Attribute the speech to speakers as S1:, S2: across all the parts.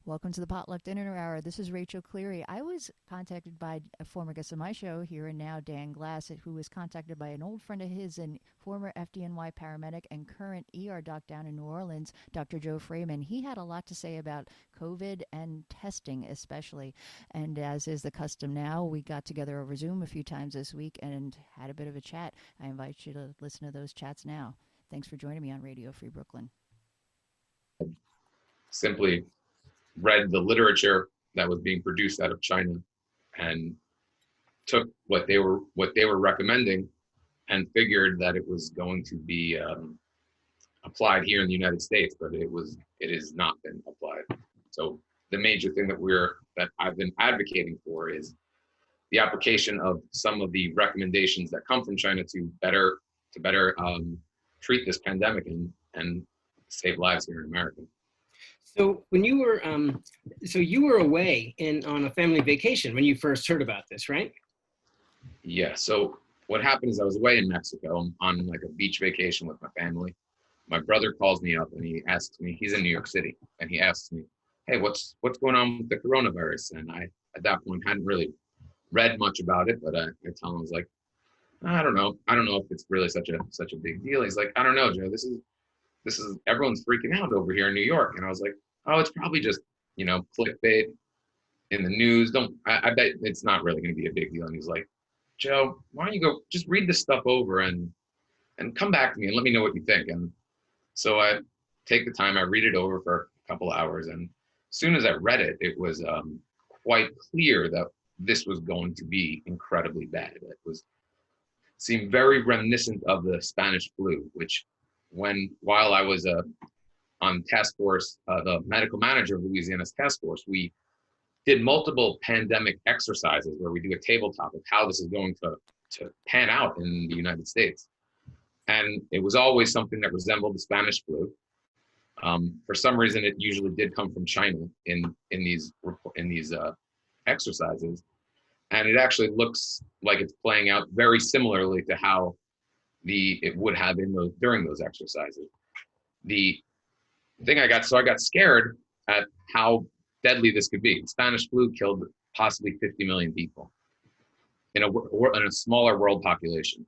S1: Welcome to the Potluck Dinner Hour. This is Rachel Cleary. I was contacted by a former guest of my show, Here and Now, Dan Glass, who was contacted by an old friend of his and former FDNY paramedic and current ER doc down in New Orleans, Dr. Joe Fraiman. He had a lot to say about COVID and testing especially. And as is the custom now, we got together over Zoom a few times this week and had a bit of a chat. I invite you to listen to those chats now. Thanks for joining me on Radio Free Brooklyn.
S2: Simply read the literature that was being produced out of China and took what they were recommending and figured that it was going to be applied here in the United States, but it has not been applied. So the major thing that I've been advocating for is the application of some of the recommendations that come from China to better treat this pandemic and save lives here in America.
S3: So when you were away on a family vacation when you first heard about this, right?
S2: Yeah. So what happened is I was away in Mexico on like a beach vacation with my family. My brother calls me up and he asks me, he's in New York City, and he asks me, "Hey, what's going on with the coronavirus?" And I, at that point, hadn't really read much about it, but I tell him, I was like, I don't know if it's really such a big deal. He's like, "I don't know, Joe. This is everyone's freaking out over here in New York." And I was like, "Oh, it's probably just, clickbait in the news. I bet it's not really going to be a big deal." And he's like, "Joe, why don't you go just read this stuff over and come back to me and let me know what you think." And so I take the time, I read it over for a couple of hours. And as soon as I read it, it was quite clear that this was going to be incredibly bad. It seemed very reminiscent of the Spanish flu, which while I was on task force, the medical manager of Louisiana's task force, we did multiple pandemic exercises where we do a tabletop of how this is going to pan out in the United States. And it was always something that resembled the Spanish flu. For some reason, it usually did come from China in these exercises. And it actually looks like it's playing out very similarly to how it would have during those exercises. The thing I got scared at how deadly this could be. The Spanish flu killed possibly 50 million people in a smaller world population.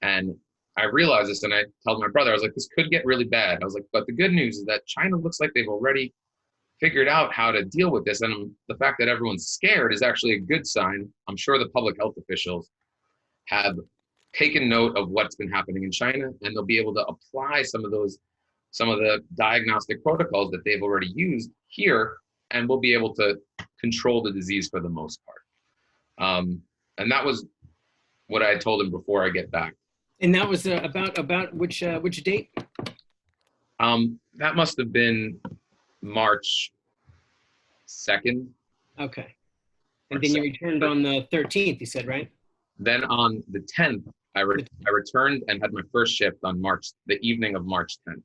S2: And I realized this, and I told my brother, I was like, this could get really bad. I was like, but the good news is that China looks like they've already figured out how to deal with this. And the fact that everyone's scared is actually a good sign. I'm sure the public health officials have taken note of what's been happening in China, and they'll be able to apply some of the diagnostic protocols that they've already used here, and we'll be able to control the disease for the most part. And that was what I told him before I get back.
S3: And that was about which date?
S2: That must have been March 2nd.
S3: Okay. And then you returned on the 13th, you said, right?
S2: Then on the 10th, I returned and had my first shift on the evening of March 10th.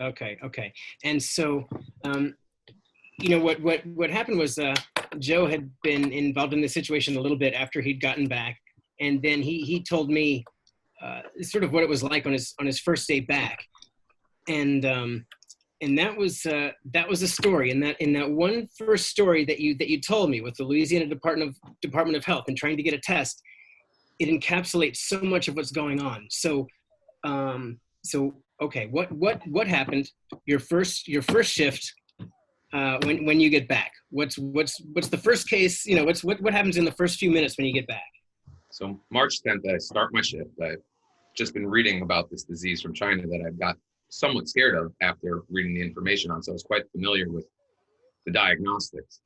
S3: Okay. And so, what happened was Joe had been involved in this situation a little bit after he'd gotten back, and then he told me sort of what it was like on his first day back, and that was a story. In that one first story that you told me with the Louisiana Department of Health and trying to get a test, it encapsulates so much of what's going on. So okay, what happened? Your first shift when you get back. What's the first case? What happens in the first few minutes when you get back?
S2: So March 10th, I start my shift. I've just been reading about this disease from China that I've got somewhat scared of after reading the information on. So I was quite familiar with the diagnostics.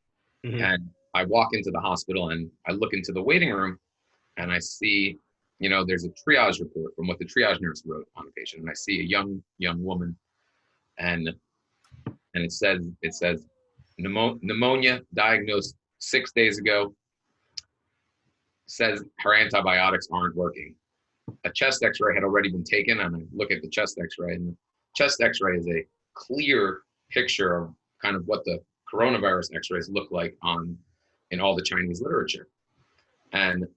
S2: Mm-hmm. And I walk into the hospital and I look into the waiting room and I see, there's a triage report from what the triage nurse wrote on the patient. And I see a young woman and it says pneumonia diagnosed 6 days ago, says her antibiotics aren't working. A chest x-ray had already been taken, and I look at the chest x-ray, and the chest x-ray is a clear picture of kind of what the coronavirus x-rays look like in all the Chinese literature. And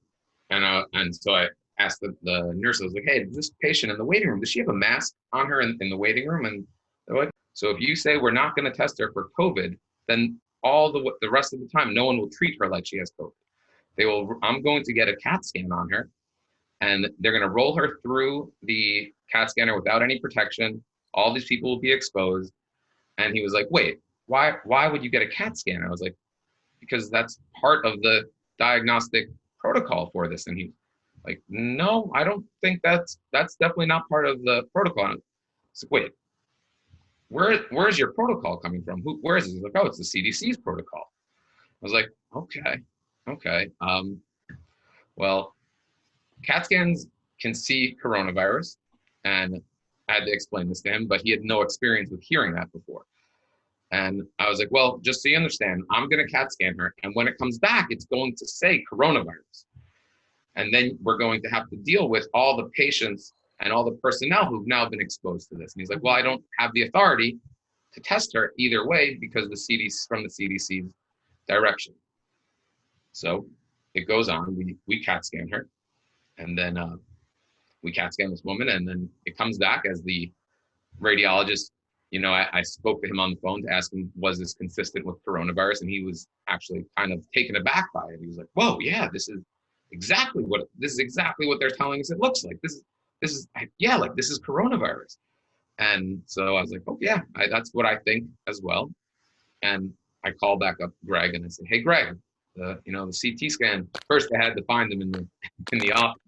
S2: so I asked the nurse, I was like, "Hey, this patient in the waiting room, does she have a mask on her in the waiting room?" And they're like, So if you say we're not going to test her for COVID, then all the rest of the time, no one will treat her like she has COVID. I'm going to get a CAT scan on her, and they're going to roll her through the CAT scanner without any protection. All these people will be exposed. And he was like, wait, why would you get a CAT scan? I was like, because that's part of the diagnostic protocol for this. And he's like, no, I don't think that's definitely not part of the protocol. So wait, where's your protocol coming from? Where is it? He's like, oh, it's the CDC's protocol. I was like, okay. Well, CAT scans can see coronavirus, and I had to explain this to him, but he had no experience with hearing that before. And I was like, well, just so you understand, I'm going to CAT scan her, and when it comes back, it's going to say coronavirus. And then we're going to have to deal with all the patients and all the personnel who've now been exposed to this. And he's like, well, I don't have the authority to test her either way because the CDC's direction. So it goes on. We CAT scan her, and then we CAT scan this woman, and then it comes back as the radiologist. I spoke to him on the phone to ask him, was this consistent with coronavirus? And he was actually kind of taken aback by it. He was like, whoa, yeah, this is exactly what they're telling us it looks like. This is coronavirus. And so I was like, oh yeah, that's what I think as well. And I call back up Greg and I said, hey Greg, the CT scan. First I had to find him in the office.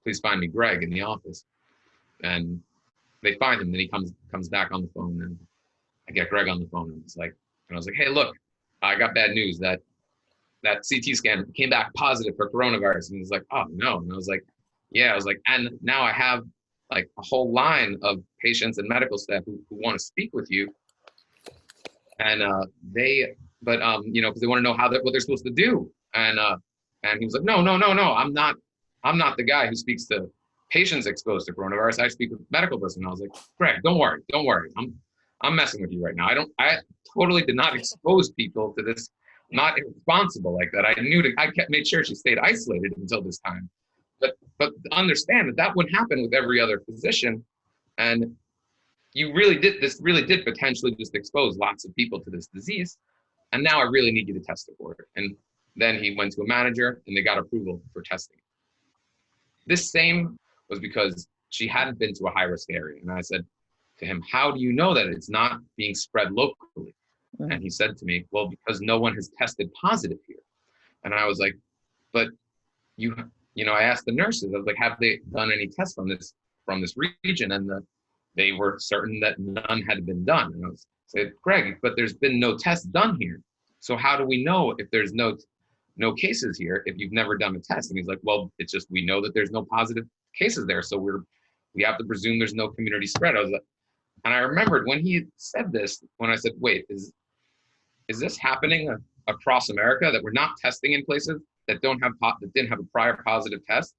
S2: Please find me Greg in the office. And they find him, then he comes back on the phone, and I get Greg on the phone, and I was like, hey, look, I got bad news that CT scan came back positive for coronavirus. And he's like, oh no. And I was like, and now I have like a whole line of patients and medical staff who want to speak with you. And because they want to know what they're supposed to do. And he was like, no, I'm not the guy who speaks to patients exposed to coronavirus. I speak with medical personnel. I was like, Greg, don't worry. I'm messing with you right now. I totally did not expose people to this. I'm not irresponsible like that. I made sure she stayed isolated until this time. But understand that wouldn't happen with every other physician. And this really did potentially just expose lots of people to this disease. And now I really need you to test it for it. And then he went to a manager and they got approval for testing. This same was because she hadn't been to a high-risk area. And I said to him, how do you know that it's not being spread locally? Mm-hmm. And he said to me, well, because no one has tested positive here. And I was like, but I asked the nurses, I was like, have they done any tests from this region? And they were certain that none had been done. And I said, Greg, but there's been no tests done here. So how do we know if there's no cases here if you've never done a test? And he's like, well, it's just we know that there's no positive cases there, so we have to presume there's no community spread. I was like, and I remembered when he said this, when I said, wait, is this happening across America, that we're not testing in places that didn't have a prior positive test,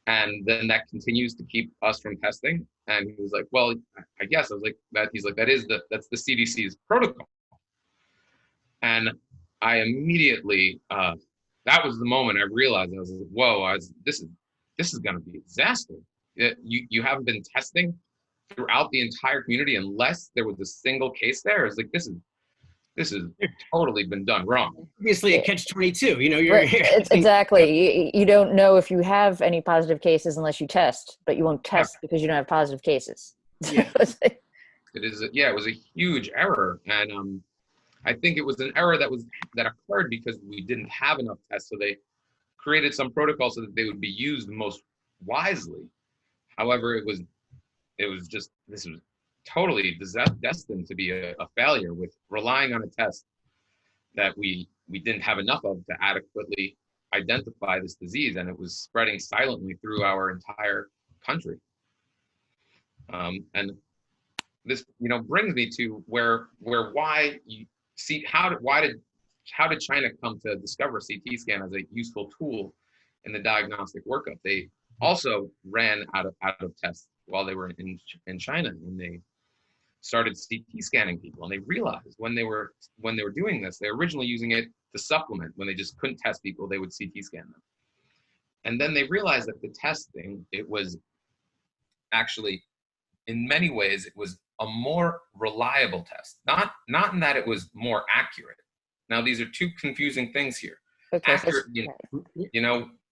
S2: and then that continues to keep us from testing? And he was like, well, I guess. I was like, he's like, that's the CDC's protocol. And I immediately that was the moment I realized, I was like, whoa, this is going to be a disaster. You haven't been testing throughout the entire community unless there was a single case there. It's like, this has totally been done wrong.
S3: Obviously a catch-22,
S1: It's exactly. You don't know if you have any positive cases unless you test, but you won't test because you don't have positive cases.
S3: Yeah.
S2: It was a huge error. And I think it was an error that occurred because we didn't have enough tests. So they created some protocols so that they would be used most wisely. However, this was totally destined to be a failure, with relying on a test that we didn't have enough of to adequately identify this disease, and it was spreading silently through our entire country. And this, brings me to how did China come to discover CT scan as a useful tool in the diagnostic workup? They also ran out of tests while they were in China, and they started CT scanning people. And they realized when they were doing this, they were originally using it to supplement. When they just couldn't test people, they would CT scan them. And then they realized that the testing, it was actually, in many ways, it was a more reliable test. Not in that it was more accurate. Now, these are two confusing things here.
S4: Okay.
S2: Accurate,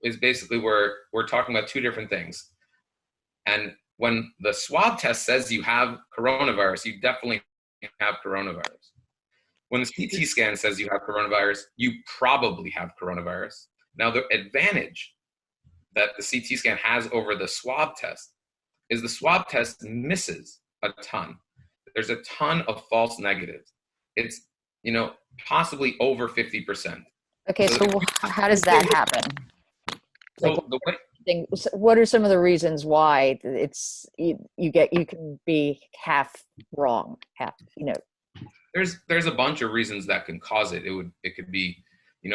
S2: is basically where we're talking about two different things. And when the swab test says you have coronavirus, you definitely have coronavirus. When the CT scan says you have coronavirus, you probably have coronavirus. Now, the advantage that the CT scan has over the swab test is the swab test misses a ton. There's a ton of false negatives. It's, possibly over 50%.
S4: Okay, so how does that happen?
S2: So
S4: what are some of the reasons why it's you can be half wrong, half
S2: There's a bunch of reasons that can cause it. It could be,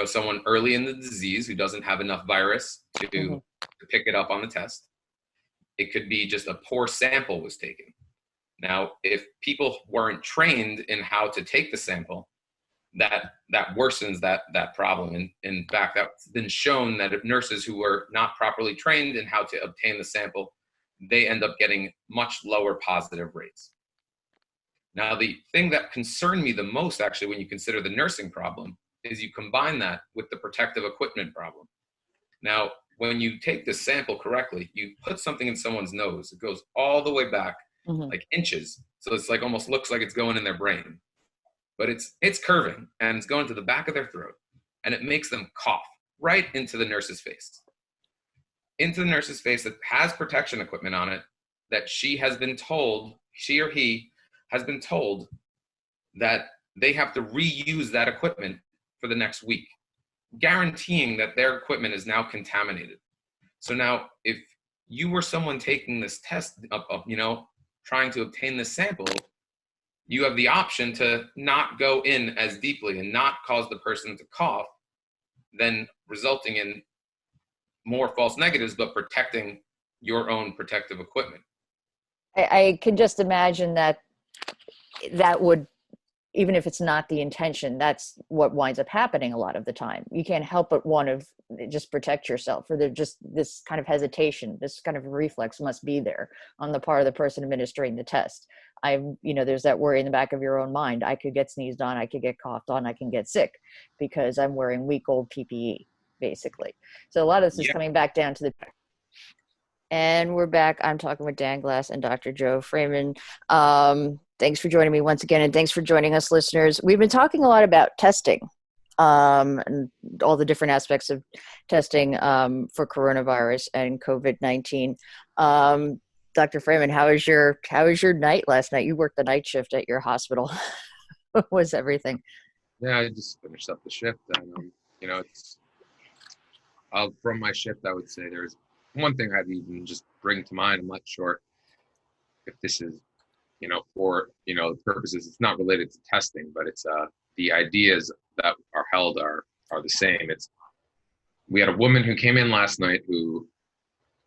S2: someone early in the disease who doesn't have enough virus to pick it up on the test. It could be just a poor sample was taken. Now, if people weren't trained in how to take the sample, that worsens that problem. And in fact, that's been shown that if nurses who were not properly trained in how to obtain the sample, they end up getting much lower positive rates. Now, the thing that concerned me the most, actually, when you consider the nursing problem, is you combine that with the protective equipment problem. Now, when you take the sample correctly, you put something in someone's nose. It goes all the way back, like inches. So it's like almost looks like it's going in their brain. But it's curving, and it's going to the back of their throat, and it makes them cough right into the nurse's face. Into the nurse's face that has protection equipment on it, that she or he has been told that they have to reuse that equipment for the next week, guaranteeing that their equipment is now contaminated. So now, if you were someone taking this test, trying to obtain this sample, you have the option to not go in as deeply and not cause the person to cough, then resulting in more false negatives, but protecting your own protective equipment.
S4: I can just imagine that would, even if it's not the intention, that's what winds up happening a lot of the time. You can't help but want to just protect yourself, or there's just this kind of hesitation, this kind of reflex must be there on the part of the person administering the test. There's that worry in the back of your own mind. I could get sneezed on, I could get coughed on, I can get sick because I'm wearing week-old PPE, basically. So a lot of this is coming back down to the... And we're back. I'm talking with Dan Glass and Dr. Joe Fraiman. Thanks for joining me once again, and thanks for joining us, listeners. We've been talking a lot about testing and all the different aspects of testing for coronavirus and COVID-19. Dr. Fraiman, how was your night last night? You worked the night shift at your hospital. What was everything?
S2: Yeah, I just finished up the shift, and from my shift, I would say there's one thing I'd even just bring to mind. I'm not sure if this is, for purposes. It's not related to testing, but it's the ideas that are held are the same. We had a woman who came in last night who,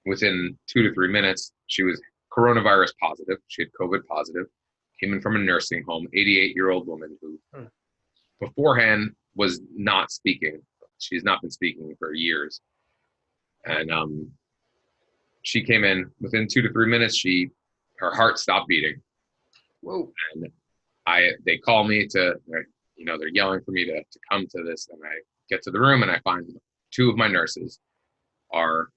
S2: within 2 to 3 minutes, she was coronavirus positive. She had COVID positive, came in from a nursing home, 88-year-old woman who beforehand was not speaking. She's not been speaking for years. And she came in within 2 to 3 minutes, her heart stopped beating.
S3: Whoa.
S2: And they call me they're yelling for me to come to this. And I get to the room and I find 2 of my nurses are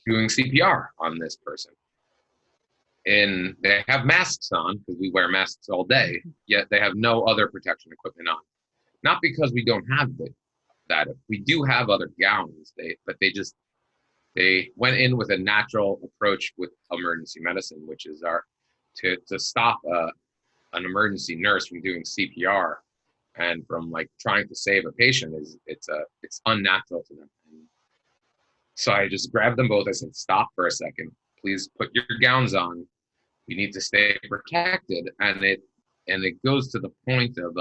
S2: doing CPR on this person. And they have masks on because we wear masks all day, yet they have no other protection equipment on. Not because we don't have that. We do have other gowns, but they went in with a natural approach with emergency medicine, which is to stop an emergency nurse from doing CPR and from trying to save a patient it's unnatural to them. So I just grabbed them both. I said, stop for a second. Please put your gowns on. You need to stay protected. And it goes to the point of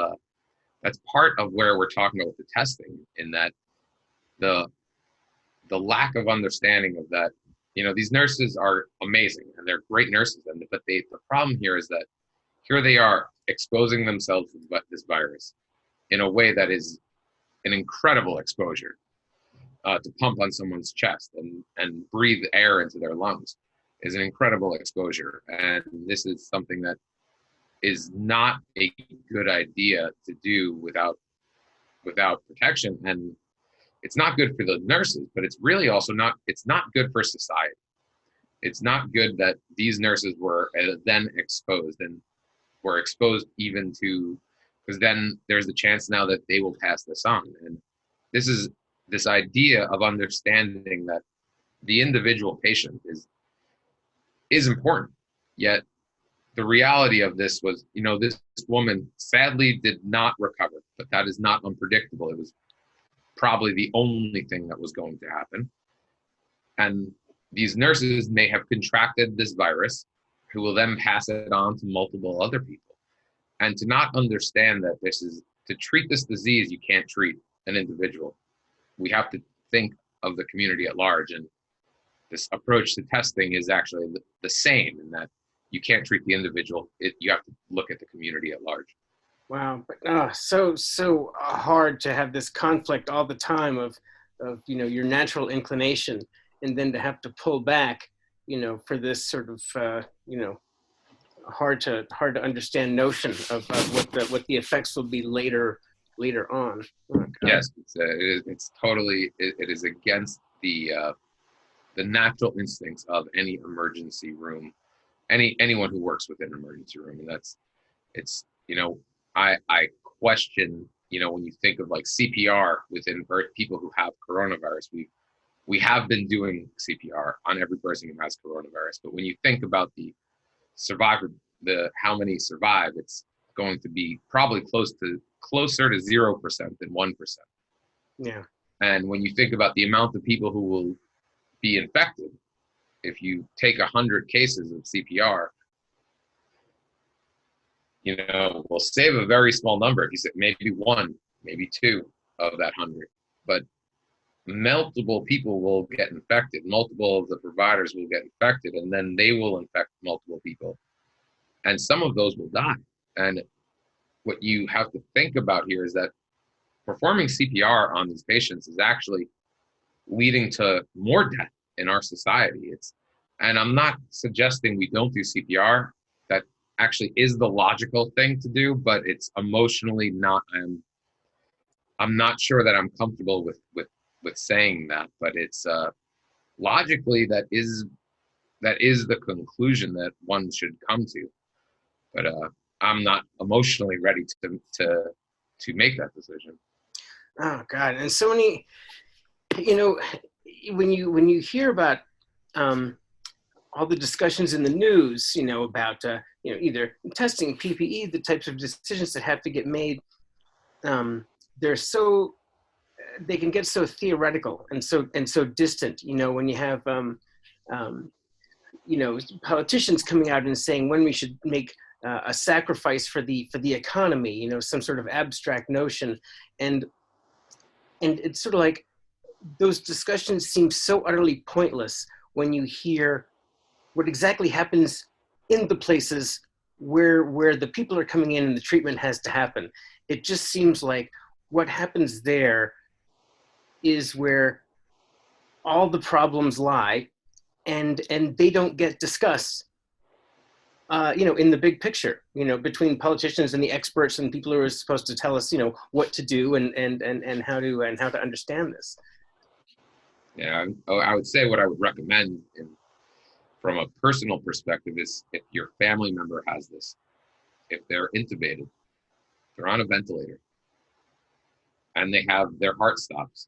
S2: that's part of where we're talking about the testing, in that the lack of understanding of that. These nurses are amazing and they're great nurses, but the problem here is that here they are exposing themselves to this virus in a way that is an incredible exposure. To pump on someone's chest and breathe air into their lungs is an incredible exposure. And this is something that is not a good idea to do without protection. And it's not good for the nurses, but it's really also it's not good for society. It's not good that these nurses were then exposed, and were exposed even to, because then there's the chance now that they will pass this on. And this is this idea of understanding that the individual patient is important. Yet the reality of this was, this woman sadly did not recover, but that is not unpredictable. It was probably the only thing that was going to happen. And these nurses may have contracted this virus, who will then pass it on to multiple other people. And to not understand that to treat this disease, you can't treat an individual. We have to think of the community at large. And this approach to testing is actually the same, in that you can't treat the individual. You have to look at the community at large.
S3: Wow, but so hard to have this conflict all the time of your natural inclination, and then to have to pull back, for this sort of hard to understand notion of what the effects will be later on. Oh,
S2: yes, it's totally it is against the natural instincts of any emergency room, anyone who works within an emergency room. And I question, when you think of like CPR within people who have coronavirus, we have been doing CPR on every person who has coronavirus. But when you think about the survivor, how many survive, it's going to be probably closer to 0% than 1%.
S3: Yeah.
S2: And when you think about the amount of people who will be infected, if you take 100 cases of CPR, we'll save a very small number. If you say maybe 1, maybe 2 of that 100, but multiple people will get infected. Multiple of the providers will get infected, and then they will infect multiple people. And some of those will die. And what you have to think about here is that performing CPR on these patients is actually leading to more death in our society. And I'm not suggesting we don't do CPR. That actually is the logical thing to do, but it's emotionally not. I'm not sure that I'm comfortable with saying that, but it's logically that is the conclusion that one should come to. But I'm not emotionally ready to make that decision.
S3: Oh God! And so many, when you hear about all the discussions in the news, about either testing, PPE, the types of decisions that have to get made, they can get so theoretical and so distant. When you have politicians coming out and saying when we should make a sacrifice for the economy, some sort of abstract notion, and it's sort of like those discussions seem so utterly pointless when you hear what exactly happens in the places where the people are coming in and the treatment has to happen. It just seems like what happens there is where all the problems lie, and they don't get discussed, in the big picture, between politicians and the experts and people who are supposed to tell us, what to do and how to understand this.
S2: Yeah, I would say what I would recommend from a personal perspective is, if your family member has this, if they're intubated, they're on a ventilator, and they have their heart stops,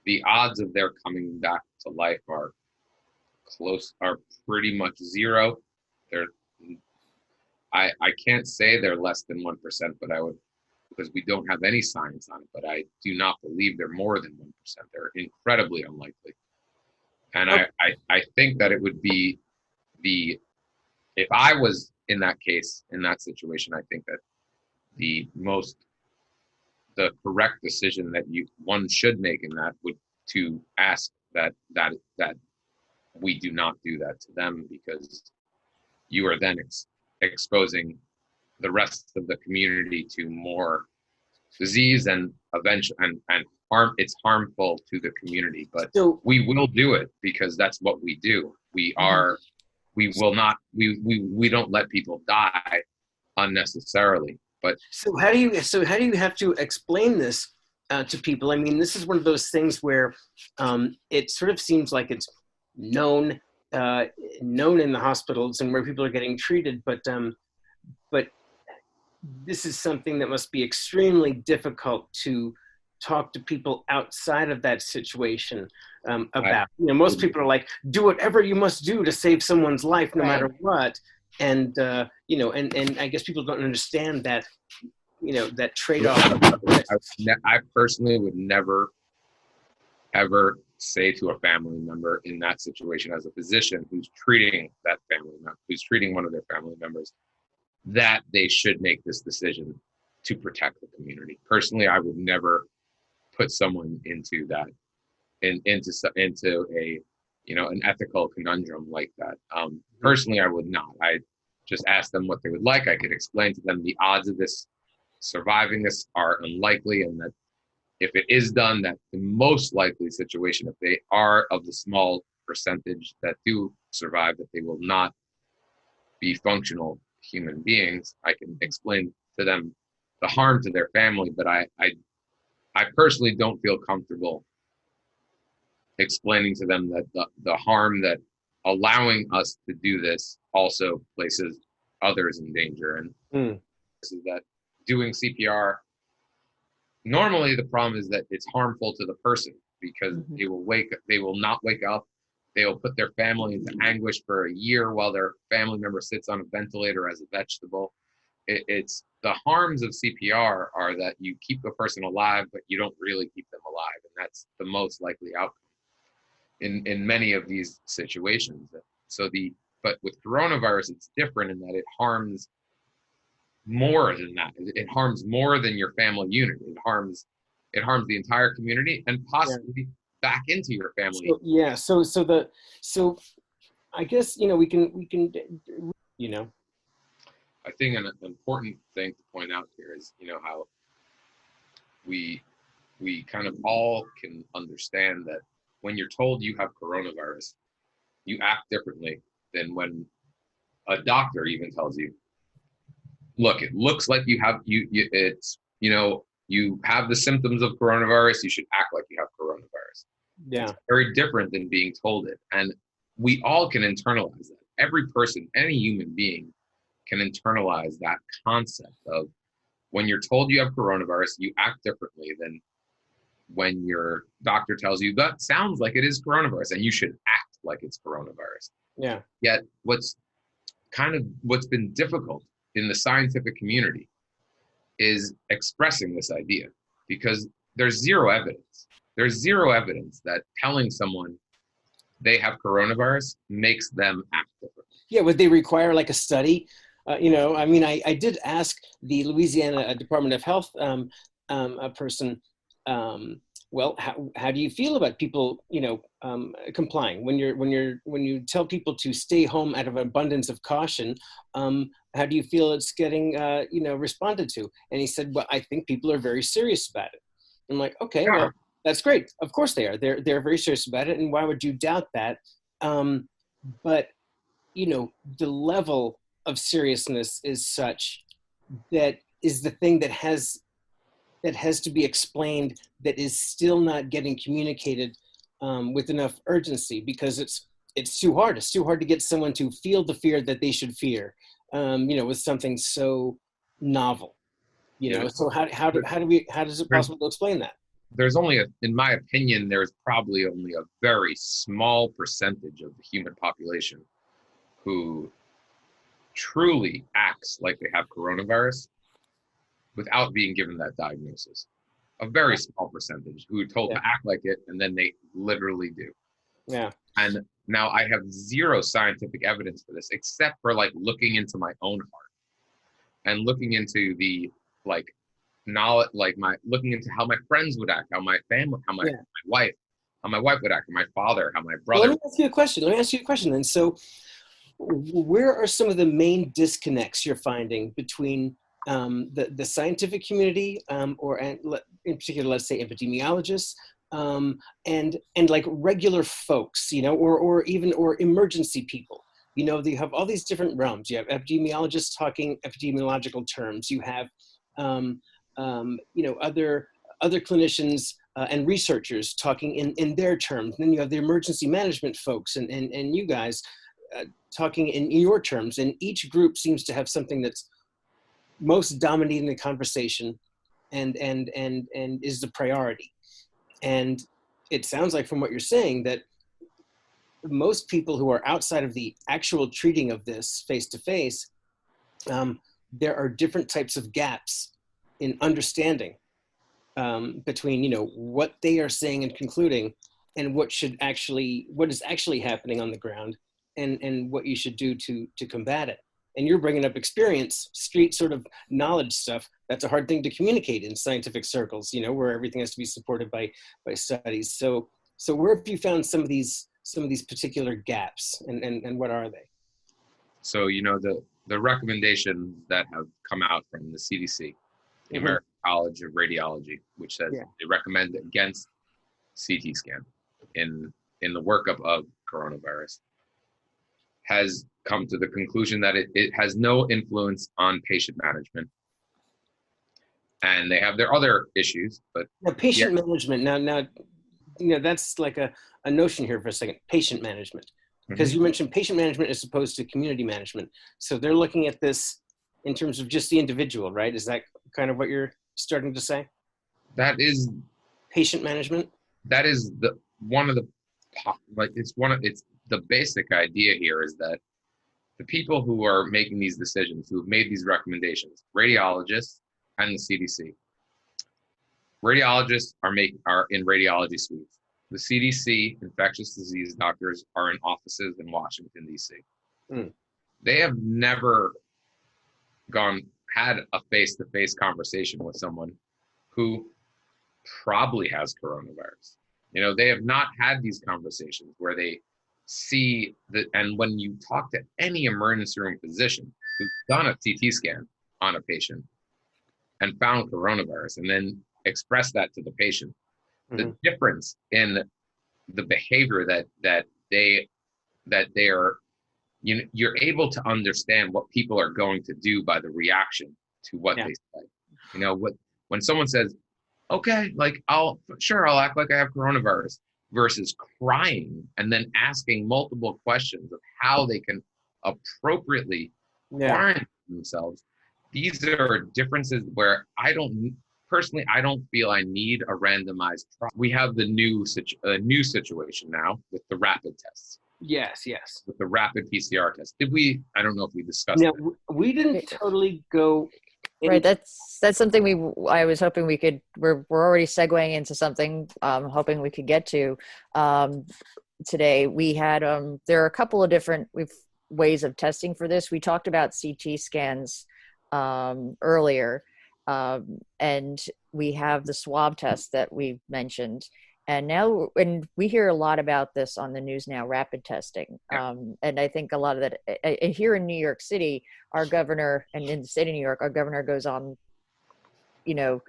S2: the odds of their coming back to life are pretty much zero. I can't say they're less than 1%, but I would, because we don't have any science on it, but I do not believe they're more than 1%. They're incredibly unlikely. And I think that it would be if I was in that case, in that situation, I think that the correct decision that one should make in that would to ask that we do not do that to them, because you are then exposing the rest of the community to more disease and eventually and harm. It's harmful to the community, but we will do it because that's what we do. We don't let people die unnecessarily. But
S3: So how do you have to explain this to people? I mean, this is one of those things where it sort of seems like it's known known in the hospitals and where people are getting treated, but this is something that must be extremely difficult to talk to people outside of that situation about. Most people are like, do whatever you must do to save someone's life, no matter what. And and I guess people don't understand that, that trade-off.
S2: I personally would never, ever say to a family member in that situation, as a physician who's treating that family member, who's treating one of their family members, that they should make this decision to protect the community. Personally, I would never put someone into that, into a, an ethical conundrum like that. Personally, I would not. I just ask them what they would like. I could explain to them the odds of this surviving this are unlikely, and that if it is done, that the most likely situation, if they are of the small percentage that do survive, that they will not be functional human beings. I can explain to them the harm to their family, but I personally don't feel comfortable explaining to them that the harm that allowing us to do this also places others in danger. And this is that doing CPR, normally the problem is that it's harmful to the person, because they will not wake up. They will put their family into anguish for a year while their family member sits on a ventilator as a vegetable. It's the harms of CPR are that you keep a person alive, but you don't really keep them alive. And that's the most likely outcome in many of these situations. But with coronavirus, it's different in that it harms more than that. It harms more than your family unit. It harms the entire community, and possibly back into your family.
S3: So I guess we can
S2: I think an important thing to point out here is how we kind of all can understand that when you're told you have coronavirus, you act differently than when a doctor even tells you, look, it looks like you have you have the symptoms of coronavirus, you should act like you have coronavirus.
S3: Yeah.
S2: It's very different than being told it. And we all can internalize that. Every person, any human being can internalize that concept of when you're told you have coronavirus, you act differently than when your doctor tells you that sounds like it is coronavirus and you should act like it's coronavirus.
S3: Yeah.
S2: Yet what's been difficult in the scientific community is expressing this idea, because there's zero evidence. There's zero evidence that telling someone they have coronavirus makes them act different.
S3: Yeah, would they require like a study? I did ask the Louisiana Department of Health a person, well, how do you feel about people, complying when you tell people to stay home out of abundance of caution? How do you feel it's getting, responded to? And he said, well, I think people are very serious about it. I'm like, okay, well, that's great. Of course they are. They're very serious about it. And why would you doubt that? But, the level of seriousness is such that is the thing that has to be explained, that is still not getting communicated with enough urgency, because it's too hard. It's too hard to get someone to feel the fear that they should fear, with something so novel. So how is it possible to explain that?
S2: There's only in my opinion, there's probably only a very small percentage of the human population who truly acts like they have coronavirus without being given that diagnosis. A very small percentage who are told to act like it, and then they literally do.
S3: Yeah.
S2: And now I have zero scientific evidence for this, except for looking into my own heart and looking into the knowledge, looking into how my friends would act, how my family, how my wife would act, my father, how my brother.
S3: Well, let me ask you a question then. So where are some of the main disconnects you're finding between the scientific community, or in particular, let's say epidemiologists, and like regular folks, or emergency people? you have all these different realms. You have epidemiologists talking epidemiological terms. You have, other clinicians and researchers talking in their terms. Then you have the emergency management folks and you guys talking in your terms. And each group seems to have something that's most dominating the conversation and is the priority. And it sounds like from what you're saying that most people who are outside of the actual treating of this face-to-face, there are different types of gaps in understanding between, what they are saying and concluding and what is actually happening on the ground and what you should do to combat it. And you're bringing up experience, street sort of knowledge stuff. That's a hard thing to communicate in scientific circles, where everything has to be supported by studies. So where have you found some of these particular gaps and what are they?
S2: So, the recommendations that have come out from the CDC, the American College of Radiology, which says they recommend against CT scan in the workup of coronavirus, has come to the conclusion that it has no influence on patient management. And they have their other issues, but
S3: patient management. Now, that's like a notion here for a second, patient management, because you mentioned patient management as opposed to community management. So they're looking at this in terms of just the individual, right? Is that kind of what you're starting to say?
S2: That is
S3: patient management.
S2: That is the basic idea here is that the people who are making these decisions, who have made these recommendations, radiologists and the CDC. Radiologists are in radiology suites. The CDC, infectious disease doctors, are in offices in Washington, D.C. They have never had a face-to-face conversation with someone who probably has coronavirus. They have not had these conversations where they see that. And when you talk to any emergency room physician who's done a CT scan on a patient and found coronavirus and then express that to the patient, the difference in the behavior that they are, you're able to understand what people are going to do by the reaction to what they say. When someone says, okay, like I'll act like I have coronavirus, versus crying and then asking multiple questions of how they can appropriately quarantine themselves. These are differences where I don't feel I need a randomized trial. We have the new situation now with the rapid tests.
S3: Yes.
S2: With the rapid PCR test. I don't know if we discussed
S3: that.
S2: We
S3: didn't totally go.
S4: Right, that's something I was hoping we could. We're already segueing into something. Hoping we could get to today. We had there are a couple of different ways of testing for this. We talked about CT scans earlier, and we have the swab test that we mentioned. And now, and we hear a lot about this on the news now, rapid testing. And I think a lot of that here in New York City, our governor, and in the state of New York, our governor goes on,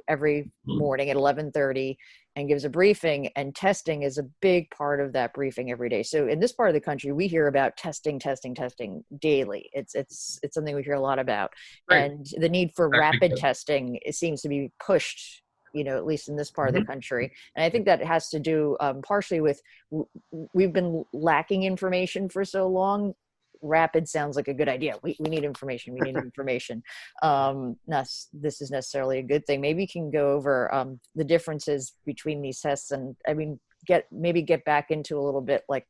S4: every morning at 11:30 and gives a briefing, and testing is a big part of that briefing every day. So in this part of the country, we hear about testing daily. It's something we hear a lot about. Right. And the need for rapid testing, it seems to be pushed, at least in this part of the country. And I think that has to do partially with, we've been lacking information for so long. Rapid sounds like a good idea. We need information. We need information. This is necessarily a good thing. Maybe you can go over the differences between these tests, and get back into a little bit like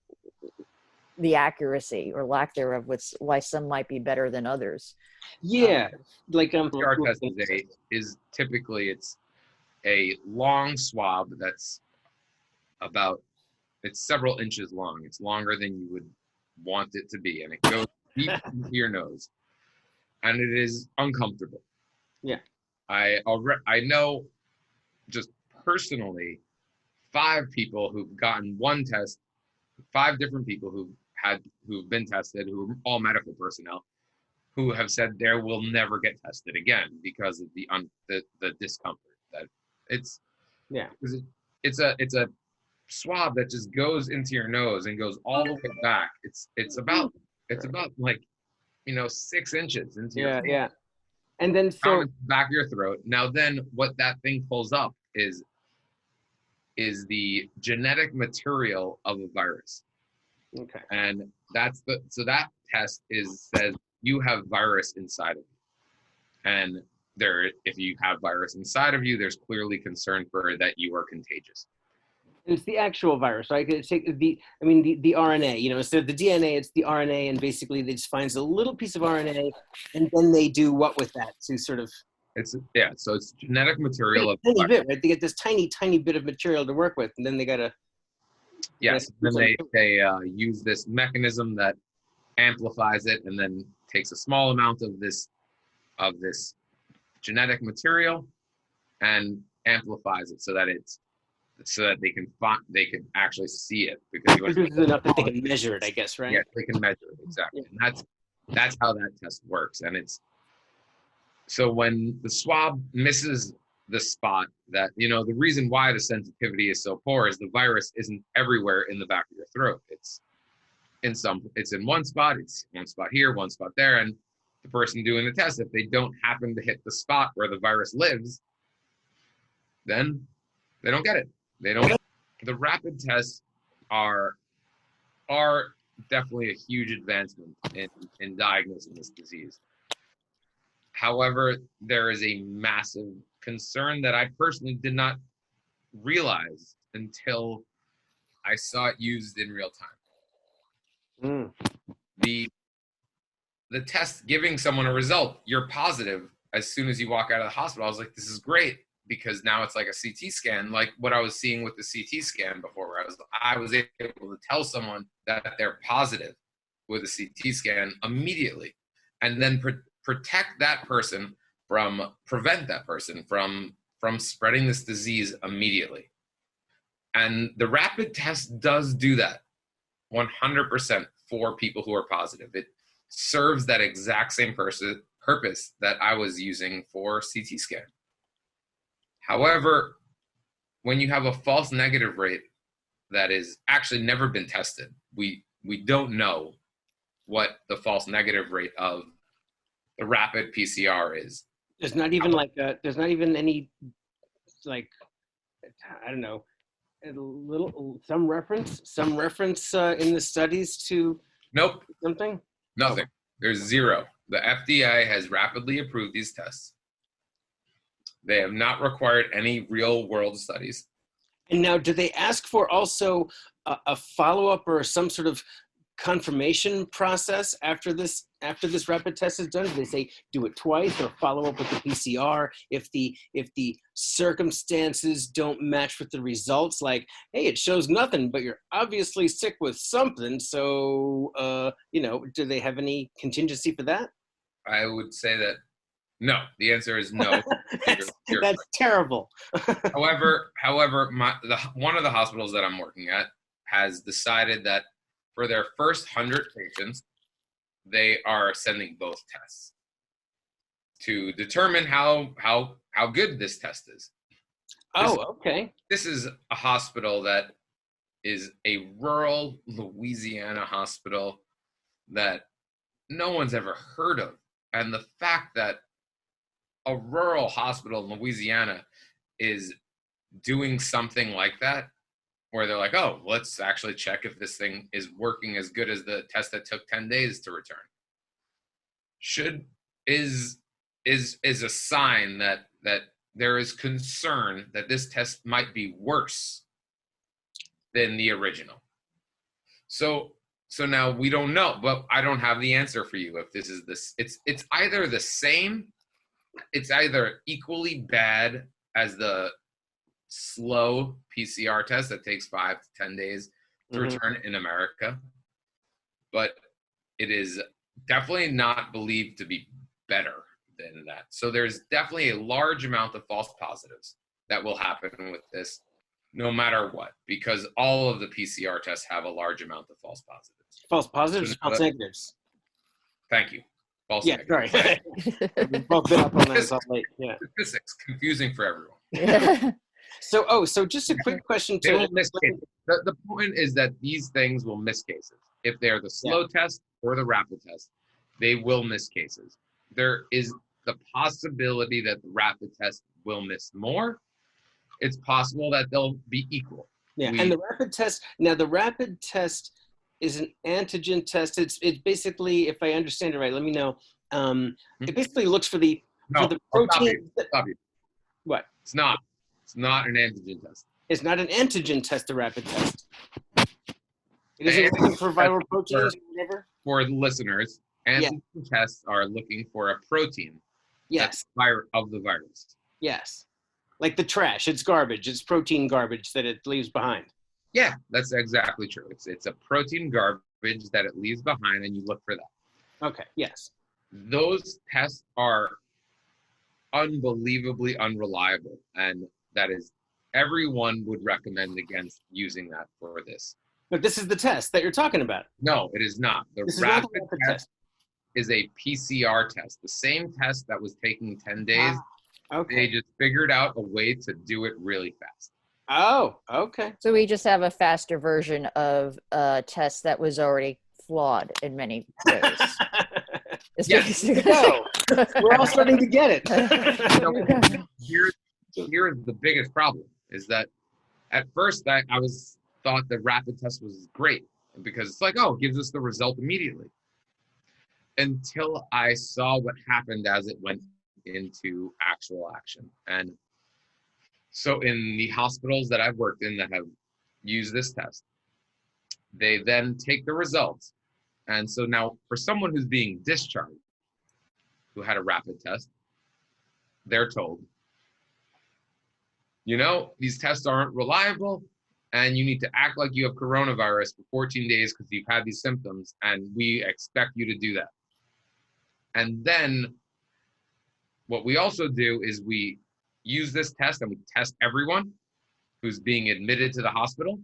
S4: the accuracy or lack thereof, with why some might be better than others.
S3: Yeah,
S2: PCR test is typically it's a long swab that's it's several inches long. It's longer than you would want it to be, and it goes deep into your nose, and it is uncomfortable.
S3: Yeah,
S2: I know just personally 5 people who've gotten one test, 5 different people who've been tested, who are all medical personnel, who have said they will never get tested again because of the discomfort that it's a swab that just goes into your nose and goes all the way back. It's about It's about like, 6 inches into your
S3: Yeah,
S2: throat,
S3: yeah. And then
S2: down
S3: so
S2: into the back of your throat. Now then what that thing pulls up is the genetic material of a virus.
S3: okay.
S2: And so that test says you have virus inside of you. And if you have virus inside of you, there's clearly concern for that you are contagious.
S3: It's the actual virus, right? It's the RNA, instead of the DNA, it's the RNA, and basically they just finds a little piece of RNA, and then they do what with that to sort of.
S2: So it's genetic material of
S3: tiny bit, right? They get this tiny bit of material to work with, and then they gotta.
S2: Yes, then they use this mechanism that amplifies it, and then takes a small amount of this genetic material and amplifies it so that they can actually see it, because
S3: produces enough that they can measure it, I guess, right?
S2: Yeah, they can measure it, exactly.
S3: Yeah.
S2: And that's how that test works. And it's so when the swab misses the spot, that the reason why the sensitivity is so poor is the virus isn't everywhere in the back of your throat. It's in one spot, it's one spot here, one spot there, and the person doing the test, if they don't happen to hit the spot where the virus lives, then they don't get it. The rapid tests are definitely a huge advancement in diagnosing this disease. However, there is a massive concern that I personally did not realize until I saw it used in real time. The test giving someone a result, you're positive as soon as you walk out of the hospital. I was like, this is great, because now it's like a CT scan, like what I was seeing with the CT scan before, where I was able to tell someone that they're positive with a CT scan immediately, and then prevent that person from spreading this disease immediately. And the rapid test does do that 100% for people who are positive. It serves that exact same purpose that I was using for CT scan. However, when you have a false negative rate that is actually never been tested, we don't know what the false negative rate of the rapid PCR is.
S3: There's not even any, like, I don't know, some reference in the studies to.
S2: Nope.
S3: Something?
S2: Nothing. There's zero. The FDA has rapidly approved these tests. They have not required any real world studies.
S3: And now, do they ask for also a follow-up or some sort of confirmation process after this rapid test is done? Do they say do it twice or follow up with the PCR if the circumstances don't match with the results? Like, hey, it shows nothing, but you're obviously sick with something. So, do they have any contingency for that?
S2: I would say that no. The answer is no.
S3: That's terrible.
S2: However, one of the hospitals that I'm working at has decided that for their first 100 patients, they are sending both tests to determine how good this test is.
S3: Okay.
S2: This is a hospital that is a rural Louisiana hospital that no one's ever heard of. And the fact that a rural hospital in Louisiana is doing something like that, where they're like, oh, let's actually check if this thing is working as good as the test that took 10 days to return, is a sign that there is concern that this test might be worse than the original. So now we don't know, but I don't have the answer for you if this is this. It's either the same, it's either equally bad as the slow PCR test that takes 5 to 10 days to return in America, but it is definitely not believed to be better than that. So there's definitely a large amount of false positives that will happen with this, no matter what, because all of the PCR tests have a large amount of false positives.
S3: False positives or false negatives?
S2: Thank you. False
S3: negatives.
S2: Sorry.
S3: We've both been up on that all late. Yeah.
S2: Statistics, confusing for everyone.
S3: So just a quick question
S2: they will miss cases. The point is that these things will miss cases. If they're the slow test, for the rapid test, they will miss cases. There is the possibility that the rapid test will miss more. It's possible that they'll be equal.
S3: Yeah, and the rapid test, now the rapid test is an antigen test. It's basically, if I understand it right, let me know. It basically looks for the protein.
S2: Stop you.
S3: What?
S2: It's not. It's not an antigen test.
S3: It's not an antigen test, the rapid test. It isn't looking for viral proteins or whatever?
S2: For the listeners, antigen tests are looking for a protein.
S3: Yes.
S2: Of the virus.
S3: Yes. Like the trash, it's garbage. It's protein garbage that it leaves behind.
S2: Yeah, that's exactly true. It's a protein garbage that it leaves behind, and you look for that.
S3: Okay, yes.
S2: Those tests are unbelievably unreliable, and that is, everyone would recommend against using that for this.
S3: But this is the test that you're talking about.
S2: No, it is not. The rapid test is a PCR test, the same test that was taking 10 days.
S3: Okay.
S2: They just figured out a way to do it really fast.
S3: Oh, okay.
S4: So we just have a faster version of a test that was already flawed in many ways.
S2: Yes.
S3: We're all starting to get it.
S2: Here's the biggest problem is that at first I thought the rapid test was great because it's like, oh, it gives us the result immediately. Until I saw what happened as it went into actual action. And so in the hospitals that I've worked in that have used this test, they then take the results. And so now for someone who's being discharged, who had a rapid test, they're told, you know, these tests aren't reliable and you need to act like you have coronavirus for 14 days because you've had these symptoms and we expect you to do that. And then what we also do is we use this test and we test everyone who's being admitted to the hospital.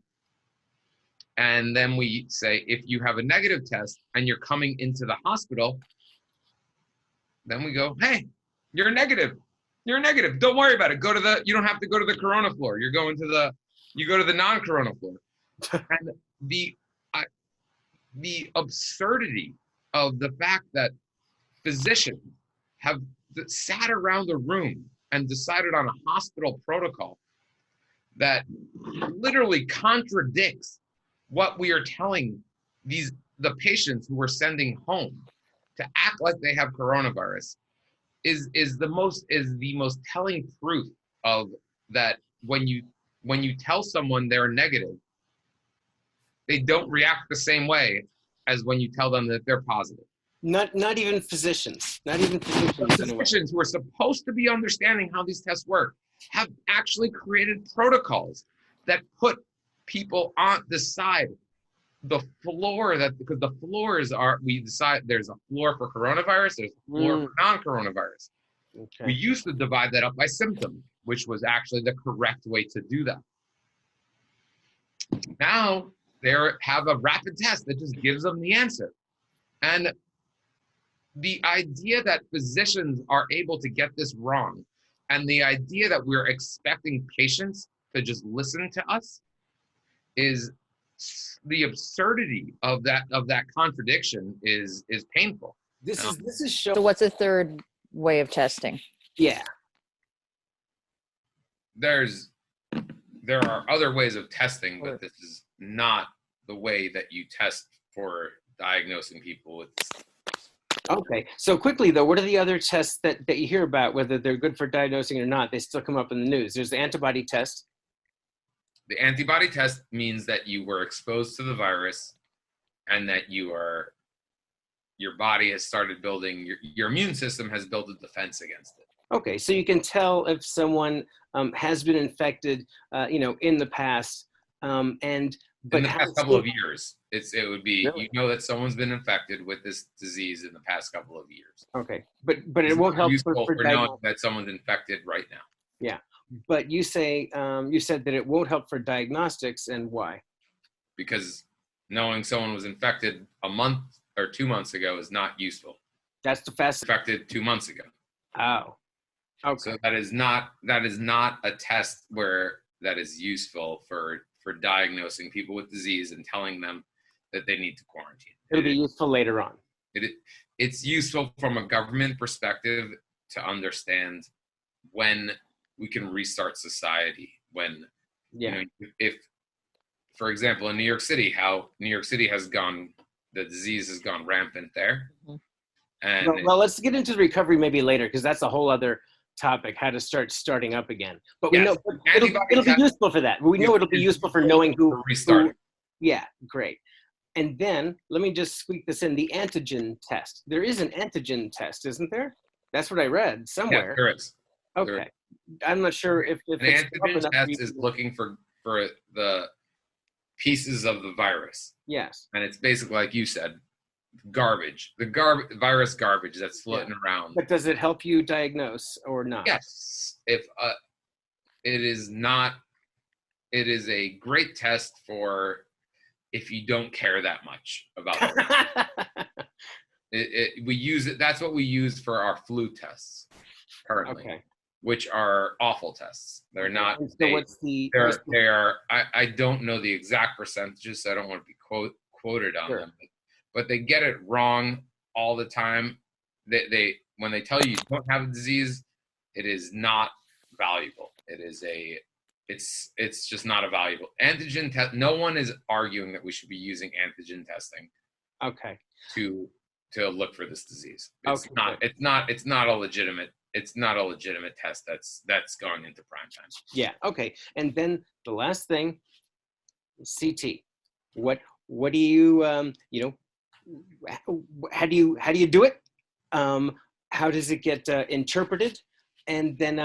S2: And then we say, if you have a negative test and you're coming into the hospital, then we go, hey, you're negative. You're negative. Don't worry about it. You don't have to go to the corona floor. You go to the non-corona floor. And the absurdity of the fact that physicians have sat around a room and decided on a hospital protocol that literally contradicts what we are telling the patients who we're sending home to act like they have coronavirus is the most telling proof of that. When you tell someone they're negative, they don't react the same way as when you tell them that they're positive.
S3: Not even physicians. Not even physicians.
S2: Physicians who are supposed to be understanding how these tests work have actually created protocols that put people on the side, the floor, because the floors are, we decide there's a floor for coronavirus, there's a floor for non-coronavirus. Okay. We used to divide that up by symptom, which was actually the correct way to do that. Now they have a rapid test that just gives them the answer. And the idea that physicians are able to get this wrong, and the idea that we're expecting patients to just listen to us, is the absurdity of that contradiction is painful.
S3: This is showing.
S4: So what's a third way of testing?
S3: Yeah.
S2: There are other ways of testing, but this is not the way that you test for diagnosing people with.
S3: Okay, so quickly though, what are the other tests that you hear about, whether they're good for diagnosing or not? They still come up in the news. There's the antibody test.
S2: The antibody test means that you were exposed to the virus and that your body has started building, your immune system has built a defense against it.
S3: Okay, so you can tell if someone has been infected, in the past, but
S2: in the past couple of years. It would be,
S3: really?
S2: You know that someone's been infected with this disease in the past couple of years.
S3: Okay, but it won't help
S2: useful for knowing
S3: diagnosis.
S2: that someone's infected right now.
S3: Yeah, but you said that it won't help for diagnostics, and why?
S2: Because knowing someone was infected a month or 2 months ago is not useful.
S3: That's the fastest.
S2: Infected 2 months ago.
S3: Oh, okay.
S2: So that is not a test that is useful for diagnosing people with disease and telling them that they need to quarantine.
S3: It'll be useful later on.
S2: It's useful from a government perspective to understand when we can restart society. When, if, for example, in New York City, how New York City the disease has gone rampant there.
S3: Mm-hmm.
S2: And
S3: well, let's get into the recovery maybe later, because that's a whole other topic, how to starting up again. But we know it'll be useful for that. We know it'll be useful for knowing who
S2: restart.
S3: Yeah, great. And then let me just squeak this in, the antigen test. There is an antigen test, isn't there? That's what I read somewhere.
S2: Yeah, there is.
S3: Okay. I'm not sure if
S2: an antigen test is looking for the pieces of the virus.
S3: Yes.
S2: And it's basically, like you said, garbage. Virus garbage that's floating around.
S3: But does it help you diagnose or not?
S2: Yes. If it is not, it is a great test for if you don't care that much about it. We use it. That's what we use for our flu tests currently. Okay. Which are awful tests. They're not.
S3: So what's the?
S2: They are. I don't know the exact percentages, so I don't want to be quoted on them. But they get it wrong all the time. They when they tell you don't have a disease, it is not valuable. It's just not a valuable antigen test. No one is arguing that we should be using antigen testing.
S3: Okay.
S2: To look for this disease. It's not a legitimate. It's not a legitimate test that's going into prime time.
S3: Yeah. Okay. And then the last thing, CT. What do you how do you do it? How does it get interpreted? And then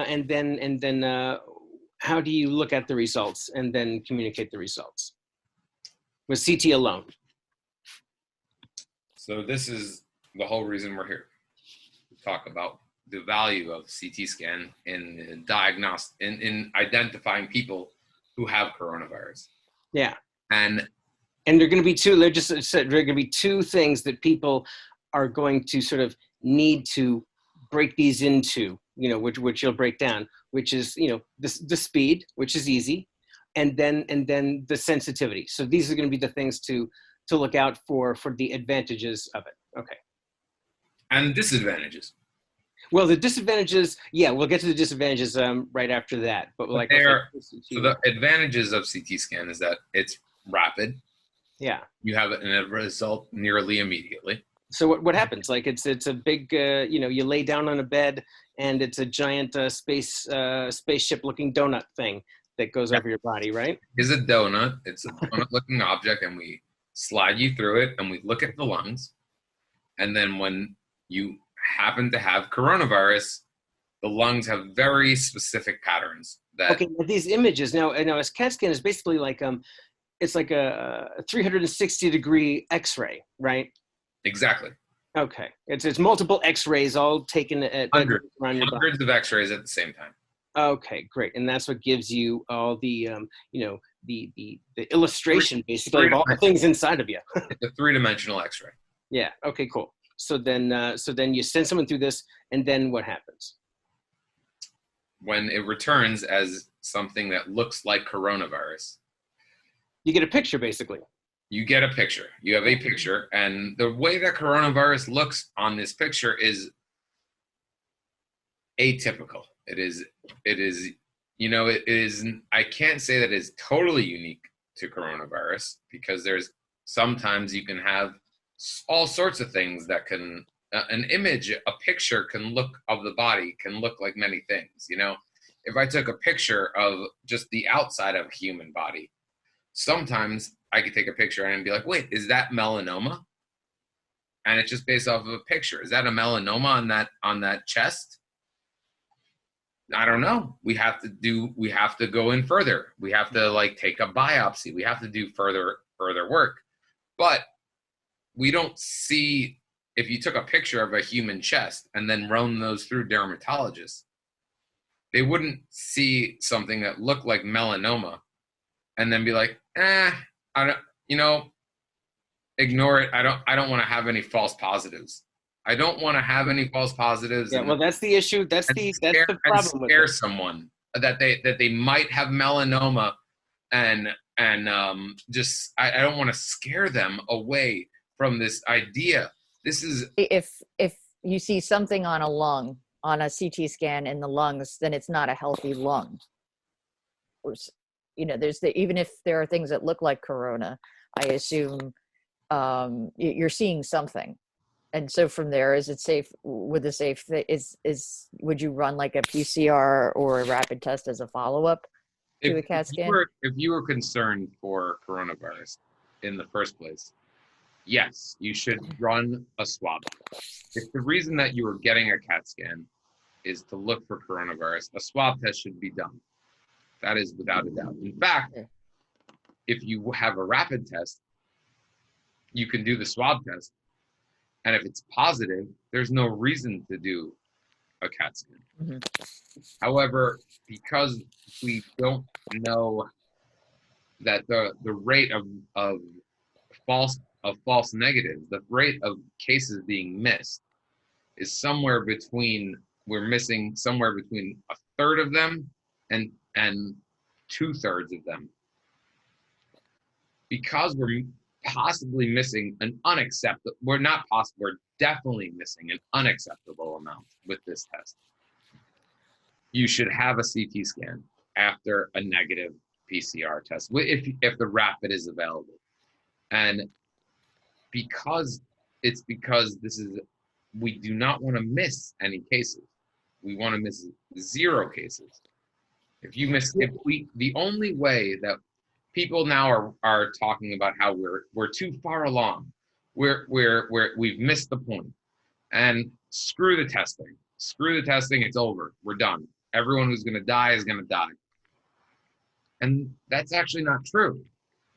S3: how do you look at the results and then communicate the results with CT alone?
S2: So this is the whole reason we're here. We talk about the value of CT scan in identifying people who have coronavirus.
S3: Yeah.
S2: And
S3: there are going to be two. They just said there are going to be two things that people are going to sort of need to break these into. Which you'll break down. Which is the speed, which is easy, and then the sensitivity. So these are going to be the things to look out for the advantages of it. Okay.
S2: And disadvantages.
S3: Well, the disadvantages, we'll get to the disadvantages right after that. But
S2: so the advantages of CT scan is that it's rapid.
S3: Yeah.
S2: You have a result nearly immediately.
S3: So what happens? Like it's a big, you lay down on a bed and it's a giant spaceship looking donut thing that goes over your body, right?
S2: It's a donut. It's a donut looking object, and we slide you through it and we look at the lungs. And then when you happen to have coronavirus, the lungs have very specific patterns.
S3: Okay, these images now a CAT scan is basically like it's like a 360 degree X-ray, right?
S2: Exactly.
S3: Okay, it's multiple X-rays all taken at
S2: hundreds of X-rays at the same time.
S3: Okay, great, and that's what gives you all the the illustration basically of all the things inside of you.
S2: It's a three-dimensional X-ray.
S3: Yeah. Okay. Cool. So then you send someone through this, and then what happens?
S2: When it returns as something that looks like coronavirus,
S3: you get a picture, basically.
S2: You get a picture. You have a picture, and the way that coronavirus looks on this picture is atypical. It is. I can't say that it's totally unique to coronavirus, because there's sometimes you can have all sorts of things that can an image, a picture can look of the body can look like many things. If I took a picture of just the outside of a human body, sometimes I could take a picture and be like, wait, is that melanoma? And it's just based off of a picture. Is that a melanoma on that chest? I don't know. We have to go in further. We have to take a biopsy. We have to do further work. But we don't see, if you took a picture of a human chest and then run those through dermatologists, they wouldn't see something that looked like melanoma and then be like, I don't, ignore it. I don't want to have any false positives. I don't want to have any false positives.
S3: Yeah, well, that's the issue. That's the problem with
S2: scare someone that they might have melanoma, and just I don't want to scare them away from this idea. This is
S4: If you see something on a lung, on a CT scan in the lungs, then it's not a healthy lung. There's even if there are things that look like corona, I assume you're seeing something. And so from there, is it safe? Would would you run like a PCR or a rapid test as a follow-up to a CAT scan?
S2: If you were concerned for coronavirus in the first place, yes, you should run a swab. If the reason that you were getting a CAT scan is to look for coronavirus, a swab test should be done. That is without a doubt. In fact, if you have a rapid test, you can do the swab test. And if it's positive, there's no reason to do a CAT scan. Mm-hmm. However, because we don't know that the rate of false negatives, the rate of cases being missed is somewhere between, we're missing somewhere between a third of them and 2/3 of them. Because we're possibly missing we're definitely missing an unacceptable amount with this test. You should have a CT scan after a negative PCR test, if the rapid is available. And because we do not want to miss any cases. We want to miss 0 cases. The only way that people now are talking about how we're too far along, we've missed the point, and screw the testing, it's over, we're done. Everyone who's going to die is going to die. And that's actually not true,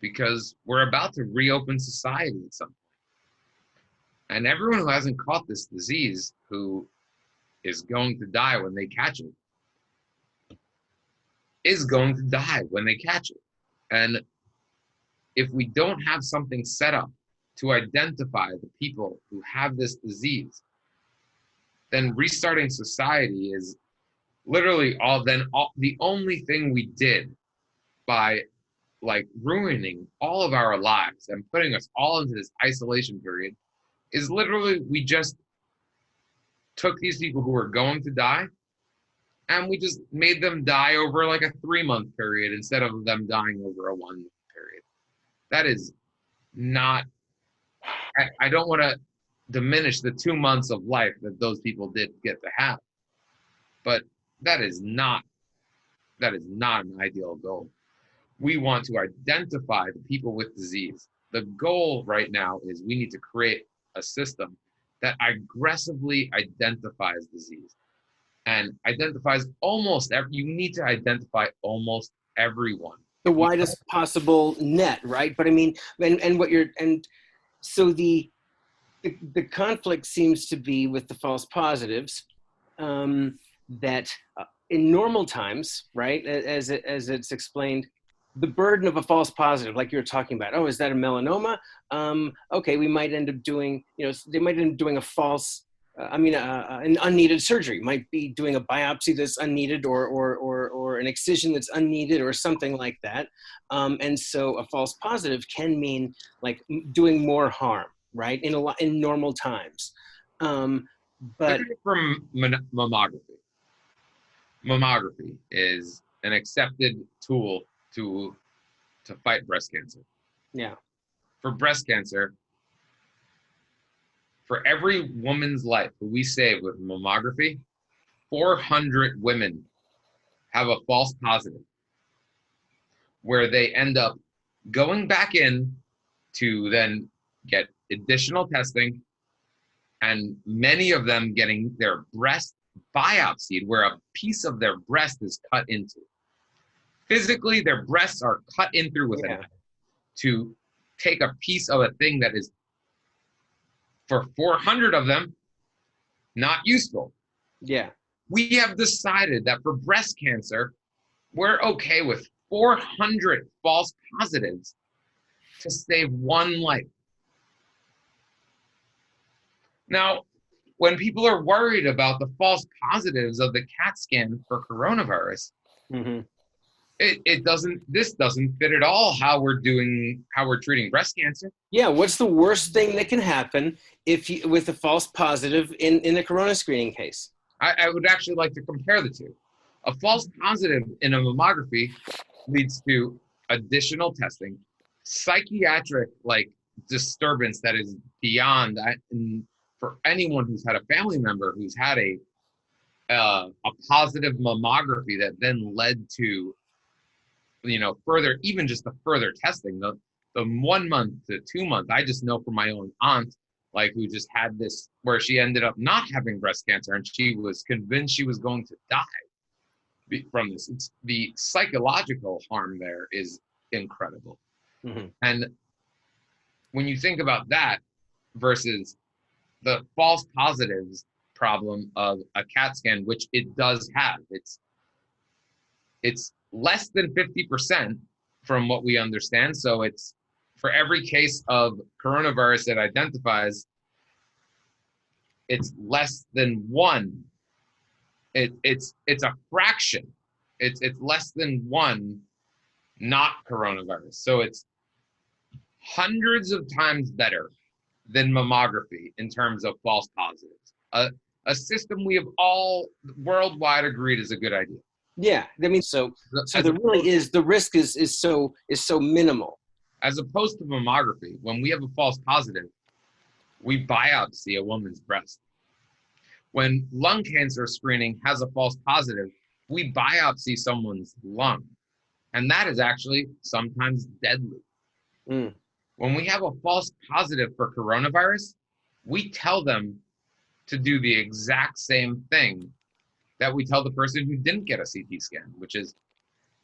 S2: because we're about to reopen society at some point. And everyone who hasn't caught this disease, who is going to die when they catch it, is going to die when they catch it. And if we don't have something set up to identify the people who have this disease, then restarting society is literally the only thing we did by ruining all of our lives and putting us all into this isolation period is literally, we just took these people who were going to die and we just made them die over a 3-month period instead of them dying over a 1-month period. That is not, I don't want to diminish the 2 months of life that those people did get to have, but that is not an ideal goal. We want to identify the people with disease. The goal right now is we need to create a system that aggressively identifies disease and identifies you need to identify almost everyone.
S3: The widest possible net, right? But I mean, so the conflict seems to be with the false positives, that in normal times, right, as it's explained, the burden of a false positive, like you're talking about, is that a melanoma? Okay, we might end up doing, they might end up doing a false, an unneeded surgery. Might be doing a biopsy that's unneeded, or an excision that's unneeded, or something like that. And so a false positive can mean doing more harm, right? In normal times. But
S2: from mammography is an accepted tool to fight breast cancer.
S3: Yeah.
S2: For breast cancer, for every woman's life who we save with mammography, 400 women have a false positive where they end up going back in to then get additional testing, and many of them getting their breast biopsied, where a piece of their breast is cut into. Physically, their breasts are cut in through with a knife to take a piece of a thing that is, for 400 of them, not useful.
S3: Yeah.
S2: We have decided that for breast cancer, we're okay with 400 false positives to save one life. Now, when people are worried about the false positives of the CAT scan for coronavirus, This doesn't fit at all how we're treating breast cancer.
S3: Yeah, what's the worst thing that can happen with a false positive in a corona screening case?
S2: I would actually like to compare the two. A false positive in a mammography leads to additional testing, psychiatric disturbance that is beyond that. And for anyone who's had a family member who's had a positive mammography that then led to further, even just the further testing, the 1 month to 2 month. I just know from my own aunt, who just had this, where she ended up not having breast cancer, and she was convinced she was going to die from this. It's the psychological harm there is incredible.
S3: Mm-hmm.
S2: And when you think about that versus the false positives problem of a CAT scan, which it does have, it's less than 50% from what we understand. So it's for every case of coronavirus that identifies, it's less than one. It's a fraction. It's less than one, not coronavirus. So it's hundreds of times better than mammography in terms of false positives. A system we have all worldwide agreed is a good idea.
S3: Yeah, I mean, so there really is, the risk is so minimal.
S2: As opposed to mammography, when we have a false positive, we biopsy a woman's breast. When lung cancer screening has a false positive, we biopsy someone's lung. And that is actually sometimes deadly.
S3: Mm.
S2: When we have a false positive for coronavirus, we tell them to do the exact same thing that we tell the person who didn't get a CT scan, which is,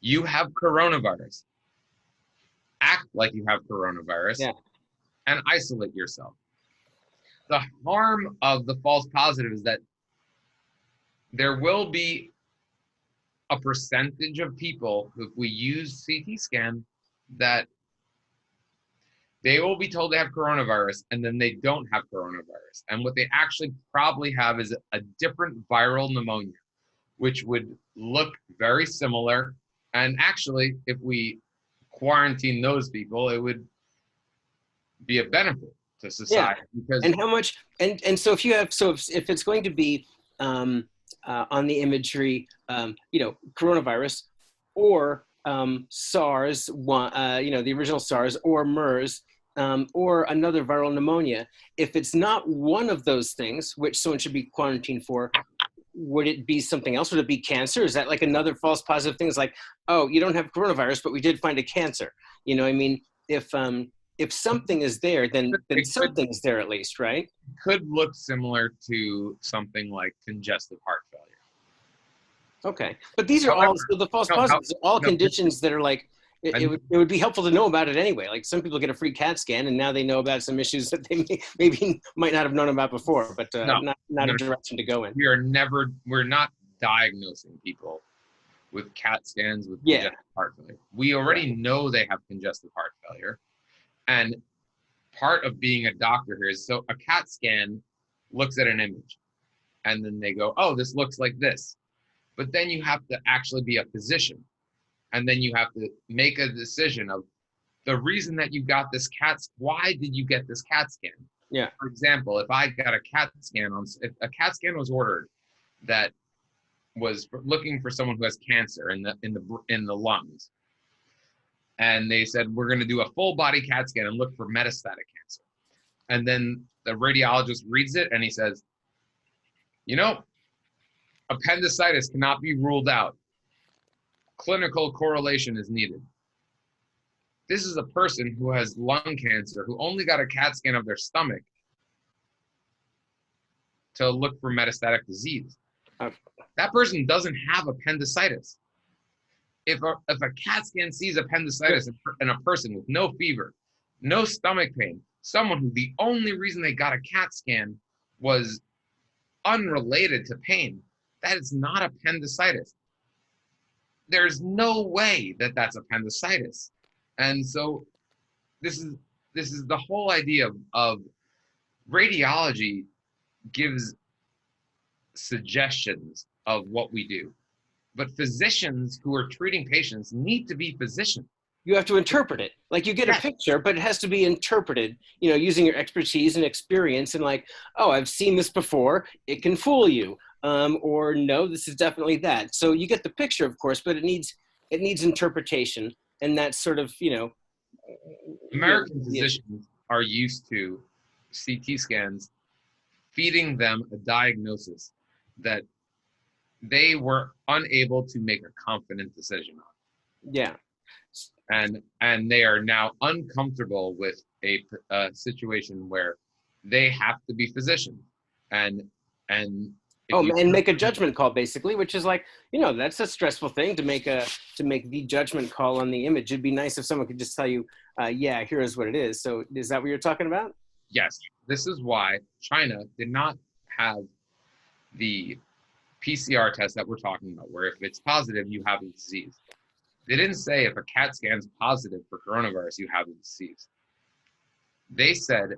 S2: you have coronavirus. Act like you have coronavirus, and isolate yourself. The harm of the false positive is that there will be a percentage of people, if we use CT scan, that they will be told they have coronavirus and then they don't have coronavirus. And what they actually probably have is a different viral pneumonia, which would look very similar. And actually, if we quarantine those people, it would be a benefit to society. Because
S3: and how much, and so if it's going to be on the imagery, coronavirus or SARS, the original SARS, or MERS, or another viral pneumonia, if it's not one of those things, which someone should be quarantined for, would it be something else? Would it be cancer? Is that like another false positive thing? It's like, oh, you don't have coronavirus, but we did find a cancer. I mean, if something is there, then something's there at least, right?
S2: Could look similar to something like congestive heart failure.
S3: Okay, but these are the false positives are all conditions that are like, it would be helpful to know about it anyway. Like, some people get a free CAT scan and now they know about some issues that they maybe might not have known about before, but not a direction to go in.
S2: We're not diagnosing people with CAT scans with congestive heart failure. We already know they have congestive heart failure. And part of being a doctor here is, so a CAT scan looks at an image and then they go, oh, this looks like this. But then you have to actually be a physician. And then you have to make a decision of the reason that you got this why did you get this CAT scan?
S3: Yeah.
S2: For example, if I got a CAT scan if a CAT scan was ordered that was looking for someone who has cancer in the lungs, and they said, we're going to do a full body CAT scan and look for metastatic cancer. And then the radiologist reads it and he says, appendicitis cannot be ruled out. Clinical correlation is needed. This is a person who has lung cancer who only got a CAT scan of their stomach to look for metastatic disease. That person doesn't have appendicitis. If a CAT scan sees appendicitis in a person with no fever, no stomach pain, someone who the only reason they got a CAT scan was unrelated to pain, that is not appendicitis. There's no way that that's appendicitis. And so this is the whole idea of radiology gives suggestions of what we do. But physicians who are treating patients need to be physicians.
S3: You have to interpret it. Like you get a picture, but it has to be interpreted, using your expertise and experience and like, oh, I've seen this before. It can fool you. Or no, this is definitely that. So you get the picture, of course, but it needs interpretation. And that's sort of,
S2: American physicians are used to CT scans feeding them a diagnosis that they were unable to make a confident decision on.
S3: Yeah.
S2: And they are now uncomfortable with a situation where they have to be physicians and
S3: make a judgment call, basically, which is like, that's a stressful thing to make the judgment call on the image. It'd be nice if someone could just tell you, yeah, here's what it is. So is that what you're talking about?
S2: Yes. This is why China did not have the PCR test that we're talking about, where if it's positive, you have the disease. They didn't say if a CAT scan's positive for coronavirus, you have the disease. They said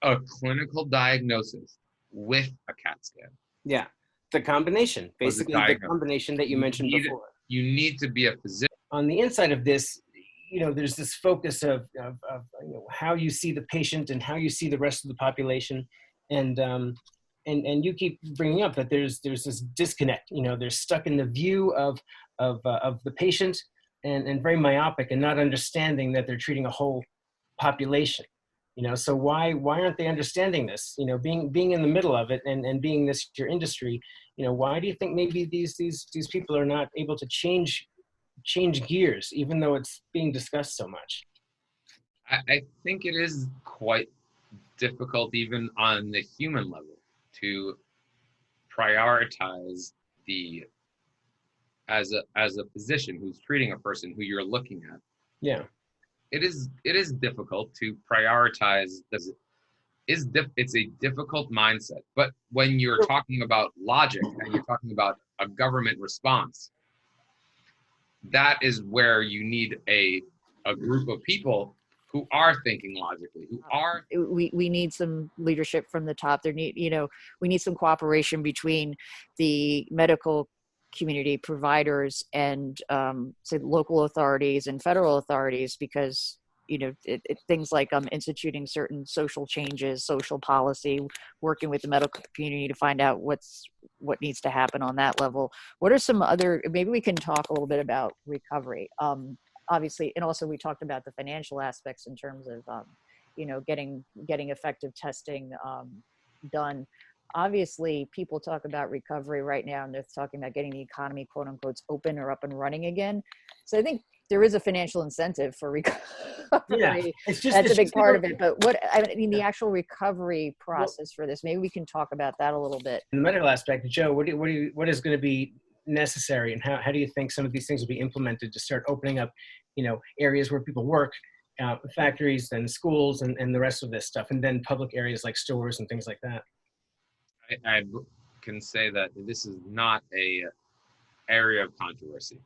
S2: a clinical diagnosis with a CAT scan.
S3: Yeah, the combination, basically the combination that you mentioned before.
S2: You need to be a physician.
S3: On the inside of this, there's this focus of how you see the patient and how you see the rest of the population, and you keep bringing up that there's this disconnect. They're stuck in the view of the patient and very myopic and not understanding that they're treating a whole population. So why aren't they understanding this? Being in the middle of it and being this your industry, why do you think maybe these people are not able to change gears, even though it's being discussed so much?
S2: I think it is quite difficult, even on the human level, to prioritize as a physician who's treating a person who you're looking at.
S3: Yeah.
S2: It is difficult to prioritize. It's a difficult mindset. But when you're talking about logic and you're talking about a government response, that is where you need a group of people who are thinking logically, who are.
S4: We need some leadership from the top. We need some cooperation between the medical community providers and say local authorities and federal authorities, because things like instituting certain social changes, social policy, working with the medical community to find out what needs to happen on that level. What are some other, maybe we can talk a little bit about recovery, obviously, and also we talked about the financial aspects in terms of getting effective testing done. Obviously, people talk about recovery right now, and they're talking about getting the economy, quote unquote, open or up and running again. So I think there is a financial incentive for recovery.
S3: Yeah,
S4: that's a big part of it. But the actual recovery process for this, maybe we can talk about that a little bit.
S3: In the medical aspect, Joe, what is going to be necessary, and how do you think some of these things will be implemented to start opening up, areas where people work, factories and schools and the rest of this stuff, and then public areas like stores and things like that?
S2: I can say that this is not a area of controversy.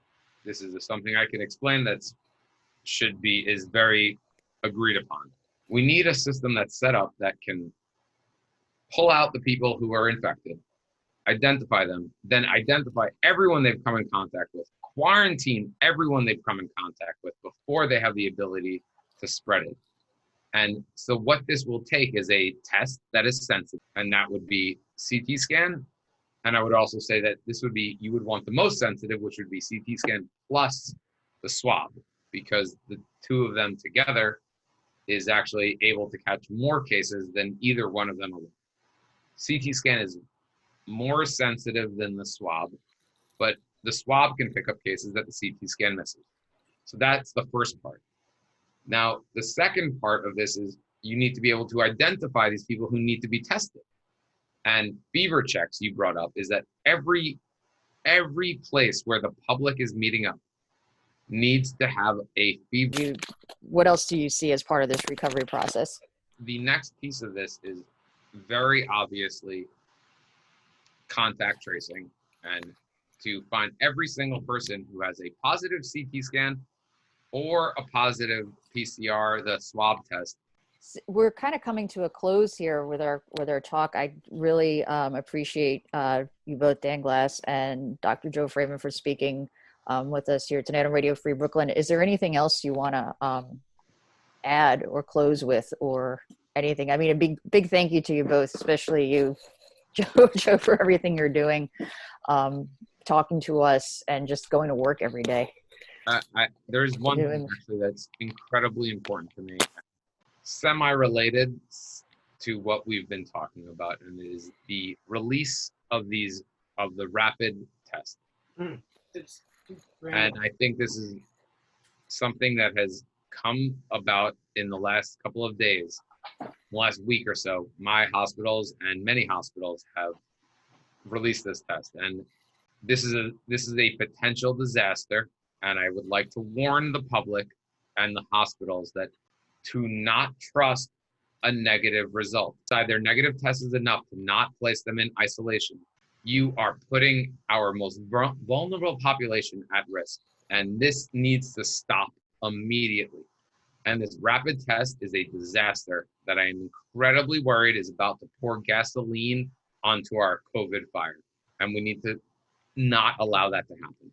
S2: This is something I can explain that is very agreed upon. We need a system that's set up that can pull out the people who are infected, identify them, then identify everyone they've come in contact with, quarantine everyone they've come in contact with before they have the ability to spread it. And so what this will take is a test that is sensitive, and that would be CT scan. And I would also say that you would want the most sensitive, which would be CT scan plus the swab, because the two of them together is actually able to catch more cases than either one of them alone. CT scan is more sensitive than the swab, but the swab can pick up cases that the CT scan misses. So that's the first part. Now, the second part of this is you need to be able to identify these people who need to be tested. And fever checks you brought up is that every place where the public is meeting up needs to have a fever.
S4: What else do you see as part of this recovery process?
S2: The next piece of this is very obviously contact tracing, and to find every single person who has a positive CT scan or a positive PCR, the swab test,
S4: We're kind of coming to a close here with our talk. I really appreciate you both, Dan Glass and Dr. Joe Fraiman, for speaking with us here tonight on Radio Free Brooklyn. Is there anything else you want to add or close with, or anything? I mean, a big thank you to you both, especially you, Joe, for everything you're doing, talking to us and just going to work every day.
S2: There's one thing actually that's incredibly important to me, semi-related to what we've been talking about, and it is the release of the rapid test. And I think this is something that has come about in the last couple of days, last week or so. My hospitals and many hospitals have released this test, and this is a potential disaster. And I would like to warn the public and the hospitals that to not trust a negative result. Their negative test is enough to not place them in isolation. You are putting our most vulnerable population at risk, and this needs to stop immediately. And this rapid test is a disaster that I am incredibly worried is about to pour gasoline onto our COVID fire. And we need to not allow that to happen.